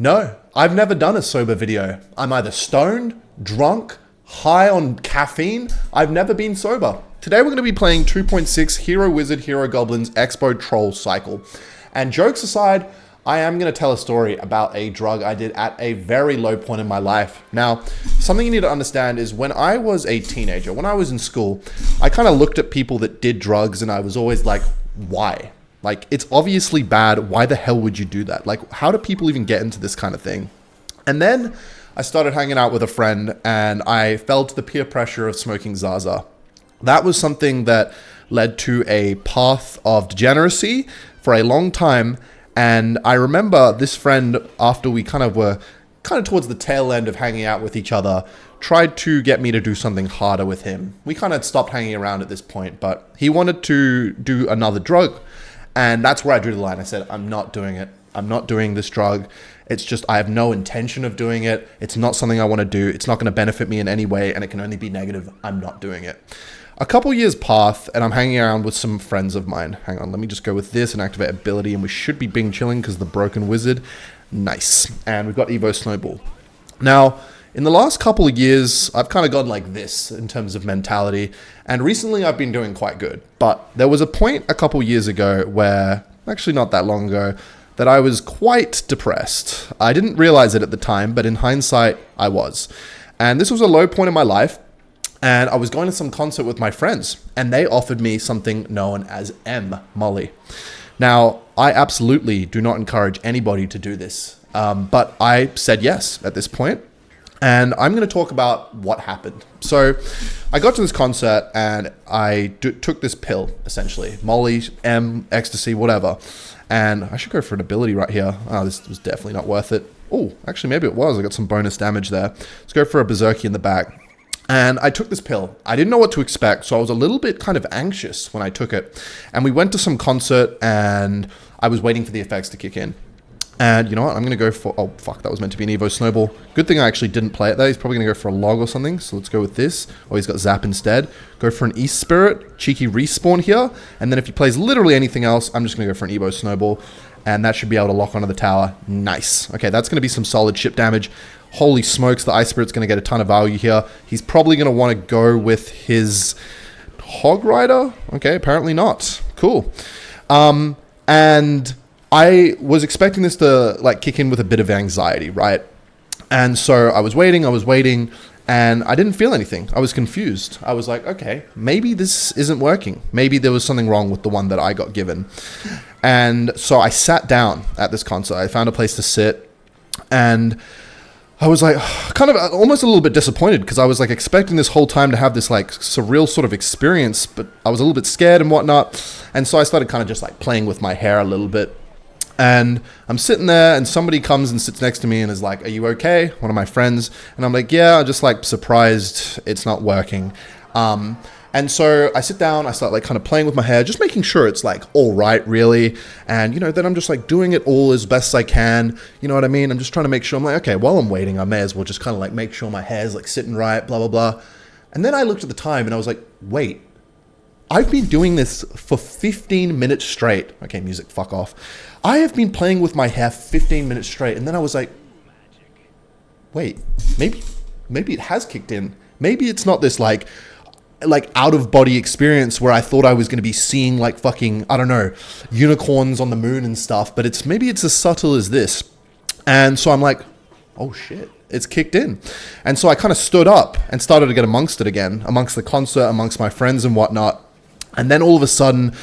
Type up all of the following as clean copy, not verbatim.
No, I've never done a sober video. I'm either stoned, drunk, high on caffeine. I've never been sober. Today we're going to be playing 2.6 Hero Wizard Hero Goblins Expo Troll Cycle. And jokes aside, I am going to tell a story about a drug I did at a very low point in my life. Now, something you need to understand is when I was a teenager, when I was in school, I kind of looked at people that did drugs and I was always like, why? Like, it's obviously bad. Why the hell would you do that? Like, how do people even get into this kind of thing? And then I started hanging out with a friend and I fell to the peer pressure of smoking Zaza. That was something that led to a path of degeneracy for a long time. And I remember this friend, after we were towards the tail end of hanging out with each other, tried to get me to do something harder with him. We kind of stopped hanging around at this point, but he wanted to do another drug. And that's where I drew the line. I said, I'm not doing it. I'm not doing this drug. It's just, I have no intention of doing it. It's not something I want to do. It's not going to benefit me in any way, and it can only be negative. I'm not doing it. A couple years pass, and I'm hanging around with some friends of mine. Hang on, let me just go with this and activate ability, and we should be Bing chilling because the broken wizard. Nice. And we've got Evo Snowball. Now, in the last couple of years, I've kind of gone like this in terms of mentality. And recently I've been doing quite good. But there was a point a couple years ago where, actually not that long ago, that I was quite depressed. I didn't realize it at the time, but in hindsight, I was. And this was a low point in my life. And I was going to some concert with my friends. And they offered me something known as Molly. Now, I absolutely do not encourage anybody to do this. But I said yes at this point. And I'm going to talk about what happened. So I got to this concert and I took this pill, essentially. Molly, ecstasy, whatever. And I should go for an ability right here. Oh, this was definitely not worth it. Oh, actually, maybe it was. I got some bonus damage there. Let's go for a berserky in the back. And I took this pill. I didn't know what to expect, so I was a little bit kind of anxious when I took it. And we went to some concert and I was waiting for the effects to kick in. And you know what? I'm going to go for... Oh, fuck. That was meant to be an Evo Snowball. Good thing I actually didn't play it there. He's probably going to go for a log or something. So let's go with this. Oh, he's got Zap instead. Go for an East Spirit. Cheeky respawn here. And then if he plays literally anything else, I'm just going to go for an Evo Snowball. And that should be able to lock onto the tower. Nice. Okay, that's going to be some solid ship damage. Holy smokes, the Ice Spirit's going to get a ton of value here. He's probably going to want to go with his Hog Rider. Okay, apparently not. Cool. And I was expecting this to like kick in with a bit of anxiety, right? And so I was waiting, and I didn't feel anything. I was confused. I was like, okay, maybe this isn't working. Maybe there was something wrong with the one that I got given. And so I sat down at this concert. I found a place to sit, and I was like kind of almost a little bit disappointed because I was like expecting this whole time to have this like surreal sort of experience, but I was a little bit scared and whatnot. And so I started kind of just like playing with my hair a little bit. And I'm sitting there and somebody comes and sits next to me and is like, are you okay? One of my friends. And I'm like, yeah, I'm just like surprised it's not working. And so I sit down, I start like kind of playing with my hair, just making sure it's like all right, really. And, you know, then I'm just like doing it all as best I can. You know what I mean? I'm just trying to make sure. I'm like, okay, while I'm waiting, I may as well just kind of like make sure my hair's like sitting right, blah, blah, blah. And then I looked at the time and I was like, wait, I've been doing this for 15 minutes straight. Okay, music, fuck off. I have been playing with my hair 15 minutes straight. And then I was like, wait, maybe it has kicked in. Maybe it's not this like out of body experience where I thought I was going to be seeing like fucking, I don't know, unicorns on the moon and stuff, but maybe it's as subtle as this. And so I'm like, oh shit, it's kicked in. And so I kind of stood up and started to get amongst it again, amongst the concert, amongst my friends and whatnot. And then all of a sudden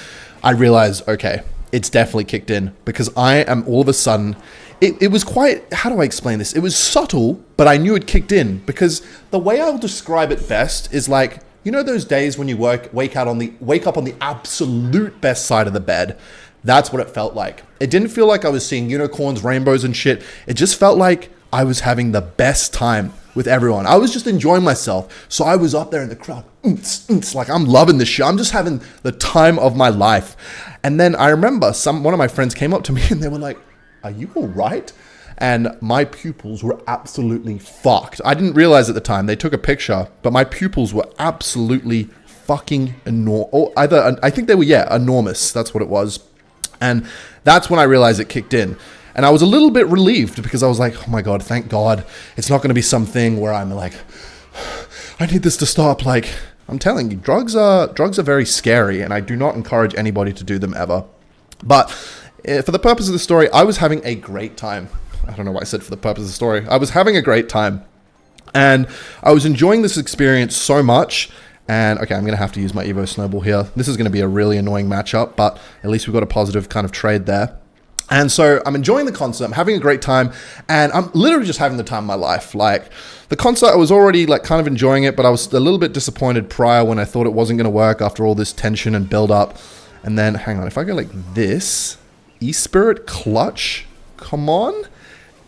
I realized, okay, it's definitely kicked in because I am all of a sudden, it was quite, how do I explain this? It was subtle, but I knew it kicked in because the way I'll describe it best is like, you know those days when you wake up on the absolute best side of the bed? That's what it felt like. It didn't feel like I was seeing unicorns, rainbows and shit. It just felt like I was having the best time with everyone. I was just enjoying myself. So I was up there in the crowd, like I'm loving this shit. I'm just having the time of my life. And then I remember one of my friends came up to me and they were like, are you all right? And my pupils were absolutely fucked. I didn't realize at the time. They took a picture, but my pupils were absolutely fucking enormous. Or either, I think they were, enormous. That's what it was. And that's when I realized it kicked in. And I was a little bit relieved because I was like, oh my God, thank God. It's not going to be something where I'm like, I need this to stop. Like, I'm telling you, drugs are very scary, and I do not encourage anybody to do them ever. But for the purpose of the story, I was having a great time. I don't know why I said for the purpose of the story. I was having a great time, and I was enjoying this experience so much. And okay, I'm going to have to use my Evo Snowball here. This is going to be a really annoying matchup, but at least we got a positive kind of trade there. And so I'm enjoying the concert, I'm having a great time, and I'm literally just having the time of my life. Like, the concert, I was already like kind of enjoying it, but I was a little bit disappointed prior when I thought it wasn't going to work after all this tension and build up. And then, hang on, if I go like this, E-Spirit Clutch, come on.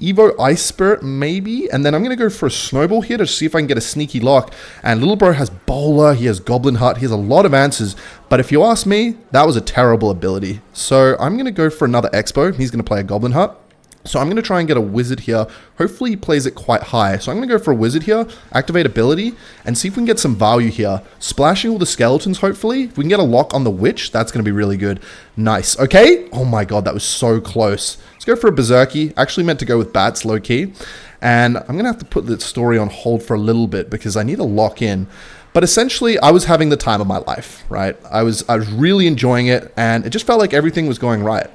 Evo Ice Spirit, maybe. And then I'm going to go for a Snowball here to see if I can get a sneaky lock. And little bro has Bowler, he has Goblin Hut, he has a lot of answers. But if you ask me, that was a terrible ability. So I'm going to go for another Expo. He's going to play a Goblin Hut. So I'm going to try and get a Wizard here. Hopefully he plays it quite high. So I'm going to go for a Wizard here, activate ability, and see if we can get some value here. Splashing all the skeletons, hopefully. If we can get a lock on the Witch, that's going to be really good. Nice. Okay. Oh my God, that was so close. Let's go for a Berserky. Actually meant to go with Bats, low-key. And I'm going to have to put the story on hold for a little bit because I need to lock in. But essentially, I was having the time of my life, right? I was really enjoying it, and it just felt like everything was going right.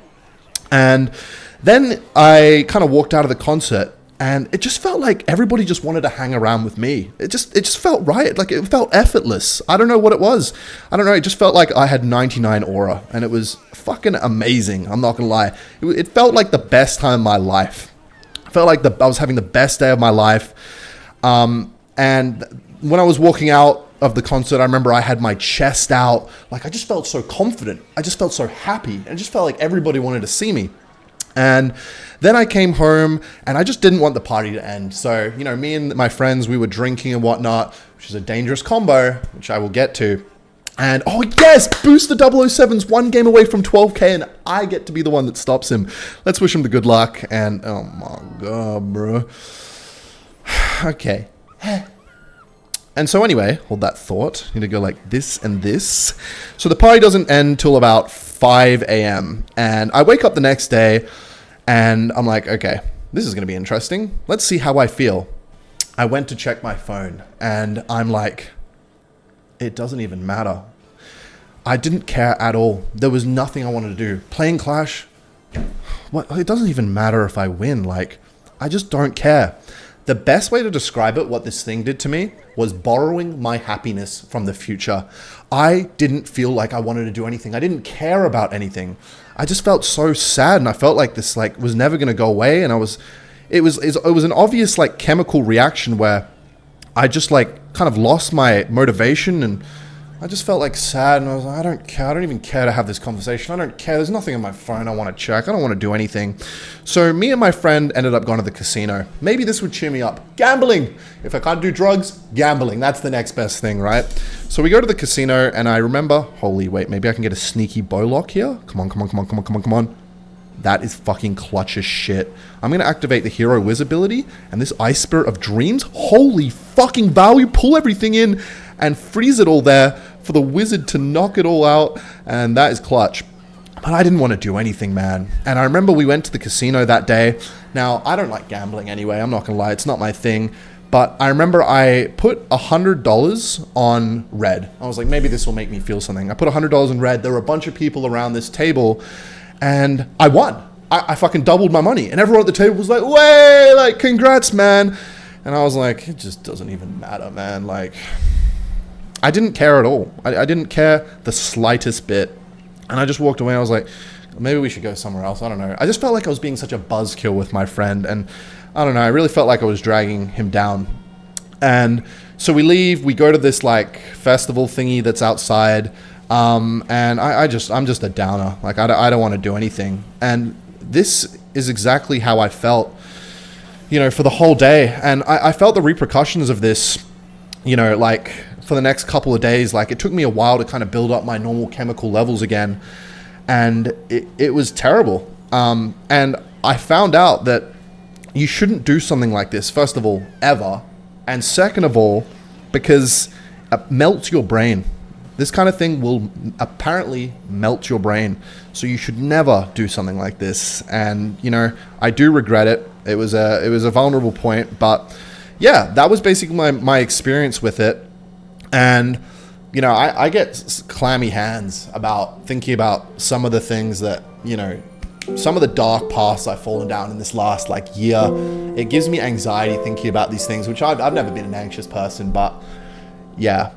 And then I kind of walked out of the concert, and it just felt like everybody just wanted to hang around with me. It just felt right. Like, it felt effortless. I don't know what it was. I don't know. It just felt like I had 99 aura, and it was fucking amazing. I'm not gonna lie. It felt like the best time of my life. I felt like I was having the best day of my life. And when I was walking out of the concert, I remember I had my chest out. Like, I just felt so confident. I just felt so happy. And it just felt like everybody wanted to see me. And then I came home, and I just didn't want the party to end. So, you know, me and my friends, we were drinking and whatnot, which is a dangerous combo, which I will get to. And, oh yes, Booster 007's one game away from 12K, and I get to be the one that stops him. Let's wish him the good luck. And, oh my God, bro. Okay. And so anyway, hold that thought. Need to go like this and this. So the party doesn't end till about 5 a.m. And I wake up the next day, and I'm like, okay, this is going to be interesting. Let's see how I feel. I went to check my phone, and I'm like, it doesn't even matter. I didn't care at all. There was nothing I wanted to do. Playing Clash, what? It doesn't even matter if I win. Like, I just don't care. The best way to describe it, what this thing did to me, was borrowing my happiness from the future. I didn't feel like I wanted to do anything. I didn't care about anything. I just felt so sad, and I felt like this like was never going to go away. And it was an obvious like chemical reaction where I just like kind of lost my motivation, and I just felt like sad, and I was like, I don't care. I don't even care to have this conversation. I don't care. There's nothing on my phone I want to check. I don't want to do anything. So me and my friend ended up going to the casino. Maybe this would cheer me up. Gambling. If I can't do drugs, gambling. That's the next best thing, right? So we go to the casino, and I remember, holy wait, maybe I can get a sneaky bowlock here. Come on, come on, come on, come on, come on, come on. That is fucking clutch as shit. I'm going to activate the Hero Wiz ability, and this Ice Spirit of Dreams, holy fucking value, pull everything in and freeze it all there for the Wizard to knock it all out, and that is clutch. But I didn't want to do anything, man. And I remember we went to the casino that day. Now, I don't like gambling anyway, I'm not going to lie, it's not my thing. But I remember I put $100 on red. I was like, maybe this will make me feel something. I put $100 in red. There were a bunch of people around this table, and I won. I fucking doubled my money. And everyone at the table was like, way, like, congrats, man. And I was like, it just doesn't even matter, man. Like, I didn't care at all. I didn't care the slightest bit. And I just walked away. I was like, maybe we should go somewhere else. I don't know. I just felt like I was being such a buzzkill with my friend. And I don't know. I really felt like I was dragging him down. And so we leave. We go to this like festival thingy that's outside. And I'm just a downer. Like, I don't want to do anything. And this is exactly how I felt, you know, for the whole day. And I felt the repercussions of this, you know, like for the next couple of days. Like, it took me a while to kind of build up my normal chemical levels again. And it was terrible. And I found out that you shouldn't do something like this, first of all, ever. And second of all, because it melts your brain. This kind of thing will apparently melt your brain. So you should never do something like this. And, you know, I do regret it. It was a vulnerable point, but yeah, that was basically my experience with it. And, you know, I get clammy hands about thinking about some of the things that, you know, some of the dark paths I've fallen down in this last like year. It gives me anxiety thinking about these things, which I've never been an anxious person, but yeah.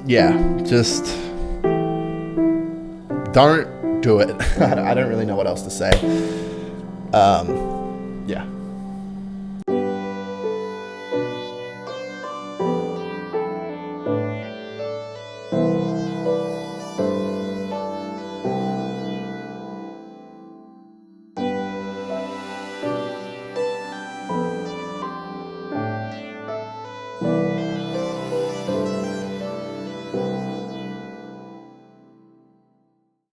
Yeah, just don't do it. I don't really know what else to say. Yeah.